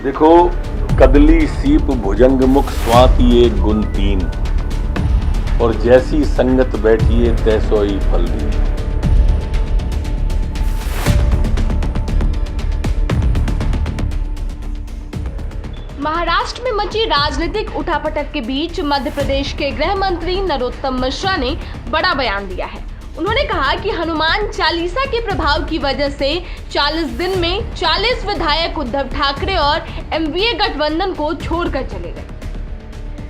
देखो, कदली सीप भुजंग मुख स्वाति एक गुण तीन, और जैसी संगत बैठिए तैसो ही फल दी। महाराष्ट्र में मची राजनीतिक उठापटक के बीच मध्य प्रदेश के गृह मंत्री नरोत्तम मिश्रा ने बड़ा बयान दिया है। उन्होंने कहा कि हनुमान चालीसा के प्रभाव की वजह से 40 दिन में 40 विधायक उद्धव ठाकरे और एमवीए गठबंधन को छोड़कर चले गए।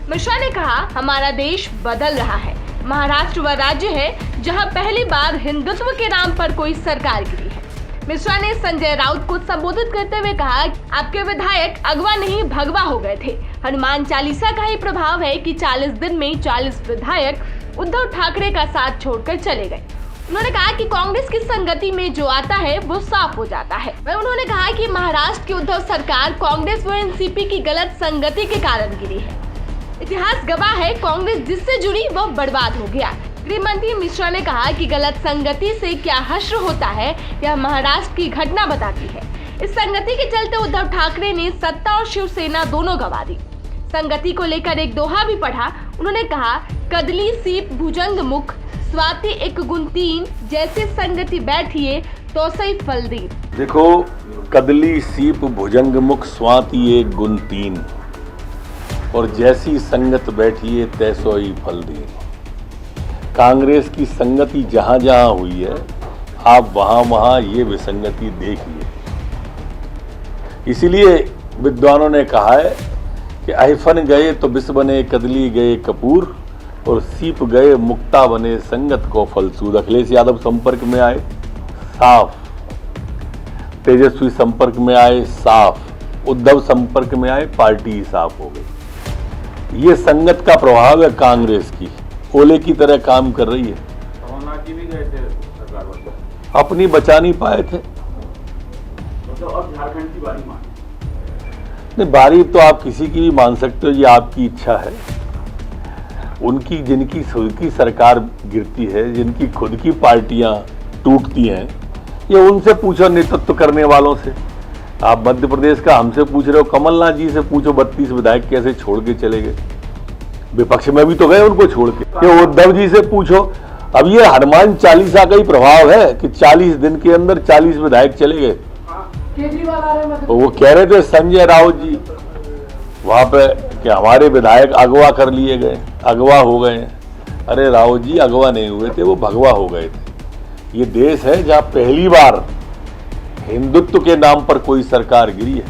मिश्रा ने कहा, हमारा देश बदल रहा है। महाराष्ट्र वह राज्य है जहां पहली बार हिंदुत्व के नाम पर कोई सरकार गिरी है। मिश्रा ने संजय राउत को संबोधित करते हुए कहा, आपके विधायक अगवा नहीं भगवा हो गए थे। हनुमान चालीसा का ही प्रभाव है कि 40 दिन में 40 विधायक उद्धव ठाकरे का साथ छोड़कर चले गए। उन्होंने कहा कि कांग्रेस की संगति में जो आता है वो साफ हो जाता है। वह उन्होंने कहा कि महाराष्ट्र की उद्धव सरकार कांग्रेस व एनसीपी की गलत संगति के कारण गिरी है। इतिहास गवाह है, कांग्रेस जिससे जुड़ी वह बर्बाद हो गया। गृह मंत्री मिश्रा ने कहा कि गलत संगति से क्या हश्र होता है यह महाराष्ट्र की घटना बताती है। इस संगति के चलते उद्धव ठाकरे ने सत्ता और शिवसेना दोनों गंवा दी। संगति को लेकर एक दोहा भी पढ़ा। उन्होंने कहा, कदली सीप भुजंग मुख स्वाति एक गुण तीन, जैसे संगति बैठिए तो सही फल दी। देखो, कदली सीप भुजंग मुख स्वाति एक गुण तीन, और जैसी संगत बैठिए तैसो ही फल दी। कांग्रेस की संगति जहां जहां हुई है, आप वहां वहां ये विसंगति देखिए। इसीलिए विद्वानों ने कहा है कि अहिफन गए तो बिस बने, कदली गए कपूर, और सीप गए मुक्ता बने, संगत को फलसूद। अखिलेश यादव संपर्क में आए, साफ। तेजस्वी संपर्क में आए, साफ। उद्धव संपर्क में आए, पार्टी साफ हो गई। ये संगत का प्रभाव है कांग्रेस की, ओले की तरह काम कर रही है। जी भी गए थे सरकार वाले, अपनी बचा नहीं पाए थे। तो अब झारखंड की बारी मान नहीं, बारी तो आप किसी की भी मान सकते हो, ये आपकी इच्छा है। उनकी जिनकी खुद की सरकार गिरती है, जिनकी खुद की पार्टियां टूटती हैं, ये उनसे पूछो, नेतृत्व करने वालों से। आप मध्य प्रदेश का हमसे पूछ रहे हो, कमलनाथ जी से पूछो 32 विधायक कैसे छोड़ के चले गए। विपक्ष में भी तो गए उनको छोड़ के। ये उद्धव जी से पूछो। अब ये हनुमान चालीसा का ही प्रभाव है कि 40 दिन के अंदर 40 विधायक चले गए। तो वो कह रहे थे संजय राउत जी वहां पे कि हमारे विधायक अगवा कर लिए गए, अगवा हो गए। अरे राउत जी अगवा नहीं हुए थे, वो भगवा हो गए थे। ये देश है जहां पहली बार हिंदुत्व के नाम पर कोई सरकार गिरी है।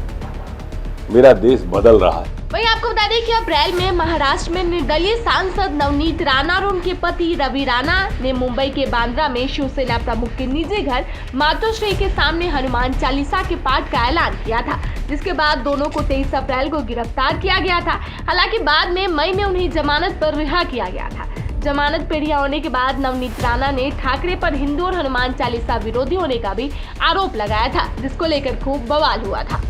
मेरा देश बदल रहा है। वहीं आपको बता दें कि अप्रैल में महाराष्ट्र में निर्दलीय सांसद नवनीत राणा और उनके पति रवि राणा ने मुंबई के बांद्रा में शिवसेना प्रमुख के निजी घर मातोश्री के सामने हनुमान चालीसा के पाठ का ऐलान किया था, जिसके बाद दोनों को 23 अप्रैल को गिरफ्तार किया गया था। हालांकि बाद में मई में उन्हें जमानत पर रिहा किया गया था। जमानत पर रिहा होने के बाद नवनीत राणा ने ठाकरे पर हिंदू और हनुमान चालीसा विरोधी होने का भी आरोप लगाया था, जिसको लेकर खूब बवाल हुआ था।